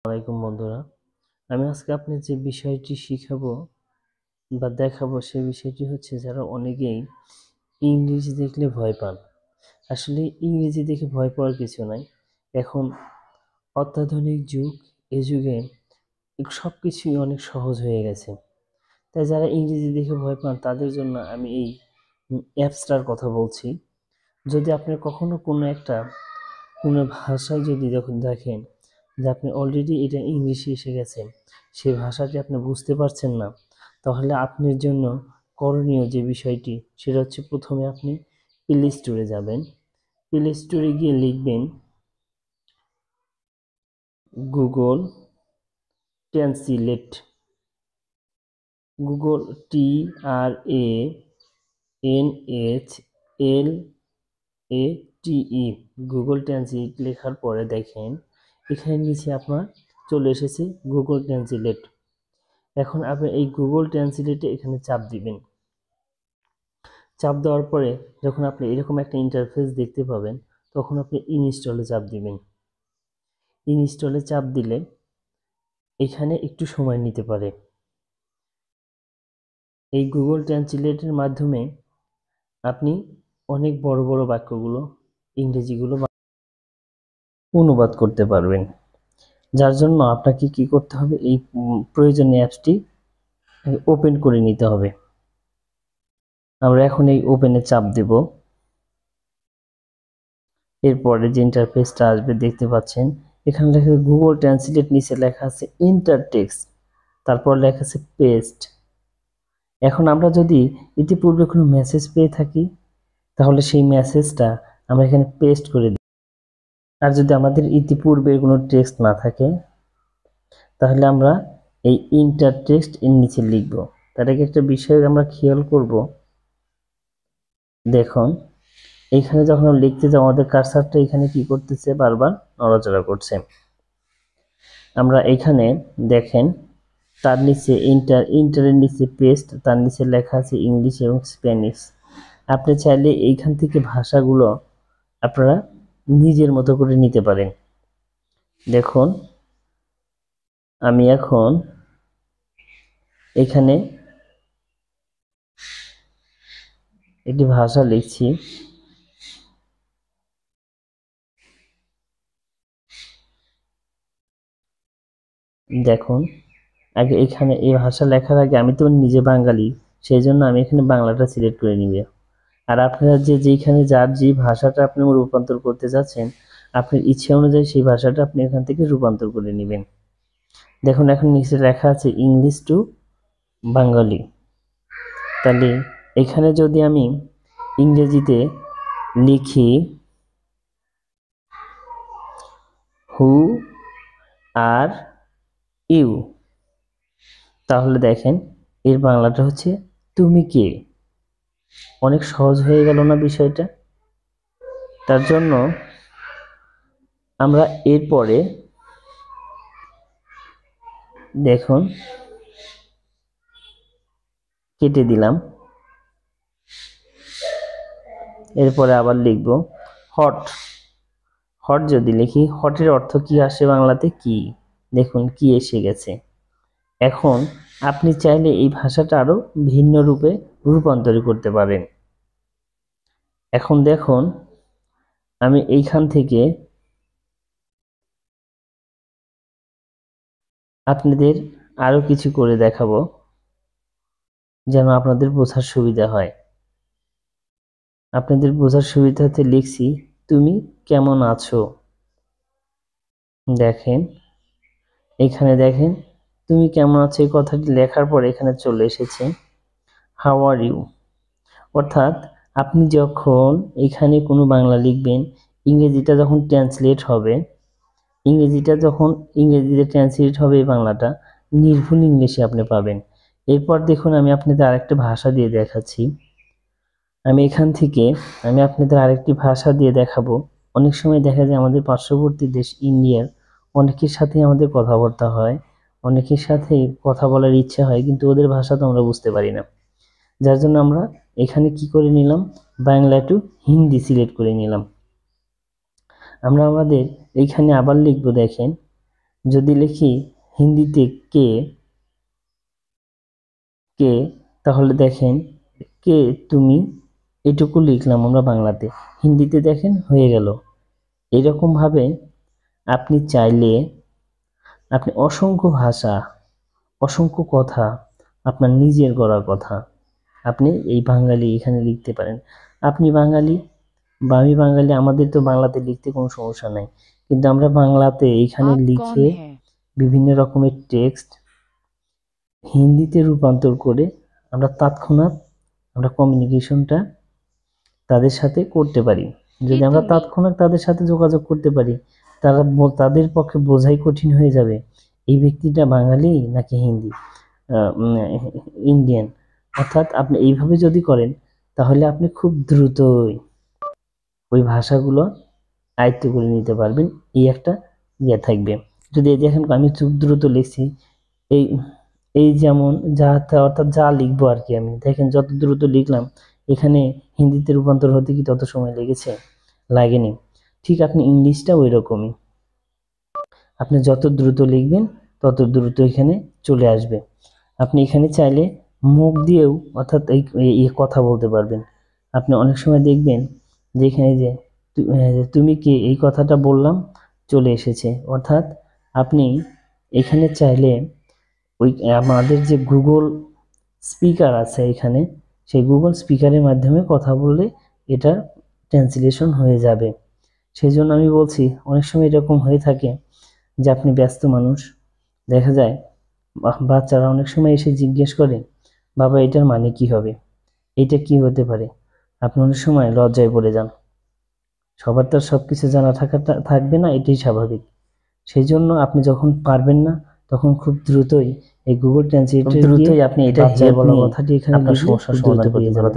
আসসালামাইকুম বন্ধুরা, আমি আজকে আপনার যে বিষয়টি শিখাবো বা দেখাবো সেই বিষয়টি হচ্ছে যারা অনেকেই ইংরেজি দেখলে ভয় পান। আসলে ইংরেজি দেখে ভয় পাওয়ার কিছু নাই। এখন অত্যাধুনিক যুগ, এই যুগে সব কিছুই অনেক সহজ হয়ে গেছে। তাই যারা ইংরেজি দেখে ভয় পান তাদের জন্য আমি এই অ্যাপসটার কথা বলছি। যদি আপনার কখনো কোনো ভাষায় যদি যখন দেখেন যে আপনি অলরেডি এটা ইংলিশে এসে গেছে, সেই ভাষাটি আপনি বুঝতে পারছেন না, তাহলে আপনার জন্য করণীয় যে বিষয়টি সেটা হচ্ছে প্রথমে আপনি প্লে স্টোরে যাবেন। প্লে স্টোরে গিয়ে লিখবেন Google translate. Google TRANSLATE Google translate লেখার পরে দেখেন এখানে নিচে আপনার চলে এসেছে গুগল ট্রান্সলেট। এখন আপনি এই গুগল ট্রান্সলেটে এখানে চাপ দিবেন। চাপ দেওয়ার পরে যখন আপনি এরকম একটা ইন্টারফেস দেখতে পাবেন, তখন আপনি ইনস্টলে চাপ দিবেন। ইনস্টলে চাপ দিলে এখানে একটু সময় নিতে পারে। এই গুগল ট্রান্সলেটের মাধ্যমে আপনি অনেক বড় বড় বাক্যগুলো, ইংরেজিগুলো অনুবাদ করতে পারবেন। যার জন্য আপনাকে কি করতে হবে, এই প্রয়োজনীয় অ্যাপসটি ওপেন করে নিতে হবে। আমরা এখন এই ওপেনে চাপ দেব। এরপরে যে ইন্টারফেসটা আসবে দেখতে পাচ্ছেন, এখানে লেখা আছে গুগল ট্রান্সলেট, নিচে লেখা আছে ইন্টার টেক্সট, তারপর লেখা আছে পেস্ট। এখন আমরা যদি ইতিপূর্বে কোনো মেসেজ পেয়ে থাকি তাহলে সেই মেসেজটা আমরা এখানে পেস্ট করে দিই। আর যদি আমাদের ইতিপূর্বে কোনো টেক্সট না থাকে তাহলে আমরা এই ইন্টার টেক্সট এর নিচে লিখব। তার আগে একটা বিষয় আমরা খেয়াল করব, দেখুন এইখানে যখন লিখতে যাই আমাদের কার্সারটা এখানে কি করতেছে, বারবার নড়াচড়া করছে। আমরা এখানে দেখেন তার নিচে ইন্টারের নিচে পেস্ট, তার নিচে লেখা আছে ইংলিশ এবং স্প্যানিশ। আপনি চাইলে এইখান থেকে ভাষাগুলো আপনারা নিজের মতো করে নিতে পারেন। দেখুন আমি এখন এখানে একটি ভাষা লিখছি। দেখুন আগে এখানে এই ভাষা লেখার আগে আমি তো নিজে বাঙালি, সেই জন্য আমি এখানে বাংলাটা সিলেক্ট করে নিব। আর আপনারা যেখানে যার যে ভাষাটা আপনি রূপান্তর করতে যাচ্ছেন, আপনার ইচ্ছে অনুযায়ী সেই ভাষাটা আপনি এখান থেকে রূপান্তর করে নেবেন। দেখুন এখন নিচে লেখা আছে ইংলিশ টু বাঙালি। তাহলে এখানে যদি আমি ইংরেজিতে লিখি হু আর ইউ, তাহলে দেখেন এর বাংলাটা হচ্ছে তুমি কে। অনেক সহজ হয়ে গেল না বিষয়টা? তার জন্য আমরা এরপরে দেখুন কেটে দিলাম। এরপরে আবার লিখব হট। হট যদি লিখি, হটের অর্থ কি আসে বাংলাতে? কি। দেখুন কি এসে গেছে। এখন আপনি চাইলে এই ভাষাটা আরো ভিন্ন রূপে রূপান্তর করতে পারেন। এখন দেখুন আমি এইখান থেকে আপনাদের আরো কিছু করে দেখাবো যেন আপনাদের বোঝার সুবিধা হয়। আপনাদের বোঝার সুবিধাতে লিখছি তুমি কেমন আছো। দেখেন এখানে দেখেন তুমি কেমন আছো এই কথাটি লেখার পর এখানে চলে এসেছে হাউ আর ইউ। অর্থাৎ আপনি যখন এখানে কোনো বাংলা লিখবেন, ইংরেজিটা যখন ট্রান্সলেট হবে, ইংরেজিতে ট্রান্সলেট হবে এই বাংলাটা নির্ভুল ইংলিশে আপনি পাবেন। এরপর দেখুন আমি আপনাদের আরেকটা ভাষা দিয়ে দেখাচ্ছি। আমি এখান থেকে আপনাদের আরেকটি ভাষা দিয়ে দেখাবো। অনেক সময় দেখা যায় আমাদের পার্শ্ববর্তী দেশ ইন্ডিয়ার অনেকের সাথে আমাদের কথাবার্তা হয়, অনেকের সাথে কথা বলার ইচ্ছা হয়, কিন্তু ওদের ভাষা তো আমরা বুঝতে পারি না। যার জন্য আমরা এখানে কি করে নিলাম, বাংলা টু হিন্দি সিলেক্ট করে নিলাম। আমরা আমাদের এইখানে আবার লিখবো, দেখেন যদি লিখি হিন্দিতে কে কে, তাহলে দেখেন কে তুমি, এটুকু লিখলাম আমরা বাংলাতে, হিন্দিতে দেখেন হয়ে গেল। এরকম ভাবে আপনি চাইলে আপনি অসংখ্য ভাষা, অসংখ্য কথা, আপনার নিজের গড়া কথা আপনি এই বাঙালি এখানে লিখতে পারেন। আপনি বাঙালি বা আমি বাঙালি, আমাদের তো বাংলাতে লিখতে কোনো সমস্যা নাই, কিন্তু আমরা বাংলাতে এইখানে आप कौन লিখে है? বিভিন্ন রকমের টেক্সট হিন্দিতে রূপান্তর করে আমরা তৎক্ষণাৎ আমরা কমিউনিকেশনটা তাদের সাথে করতে পারি। যদি কে আমরা তুমি? তৎক্ষণাৎ তাদের সাথে যোগাযোগ করতে পারি, তাদের পক্ষে বোঝাই কঠিন হয়ে যাবে এই ব্যক্তিটা বাঙালি নাকি হিন্দি ইন্ডিয়ান। অর্থাৎ আপনি এইভাবে যদি করেন, তাহলে আপনি খুব দ্রুতই ওই ভাষাগুলো আয়ত্ত করে নিতে পারবেন। এই একটা ইয়ে থাকবে। যদি এই দেখেন আমি খুব দ্রুত লিখছি, এই এই যেমন যা অর্থাৎ যা লিখবো আর কি, আমি দেখেন যত দ্রুত লিখলাম, এখানে হিন্দিতে রূপান্তর হতে কি তত সময় লেগেছে? লাগেনি। ঠিক আপনি ইংলিশটা ওই রকমই, আপনি যত দ্রুত লিখবেন তত দ্রুত এখানে চলে আসবে। আপনি এখানে চাইলে মুখ দিয়েও অর্থাৎ এই কথা বলতে পারবেন। আপনি অনেক সময় দেখবেন যে এখানে যে তুমি কি, এই কথাটা বললাম চলে এসেছে। অর্থাৎ আপনি এখানে চাইলে ওই আমাদের যে গুগল স্পিকার আছে এখানে, সেই গুগল স্পিকারের মাধ্যমে কথা বললে এটা ট্রান্সলেশন হয়ে যাবে। সেই জন্য আমি বলছি, অনেক সময় এরকম হয়ে থাকে যে আপনি ব্যস্ত মানুষ, দেখা যায় বাচ্চারা অনেক সময় এসে জিজ্ঞেস করে, বাবা এটার মানে কি হবে, এটা কি হতে পারে? আপনি অনেক সময় লজ্জায় পড়ে যান। সবার তো সব কিছু জানা থাকবে না, এটাই স্বাভাবিক। সেই জন্য আপনি যখন পারবেন না, তখন খুব দ্রুতই এই গুগল ট্রান্সলেটর দিয়ে দ্রুতই আপনি এটা বাচ্চার হেল্প বলা নিয়ে কথাটি এখানে আপনার লিখলে সমস্যার খুব দ্রুত সমাধান পেয়ে করতে যাবেন। পারবেন।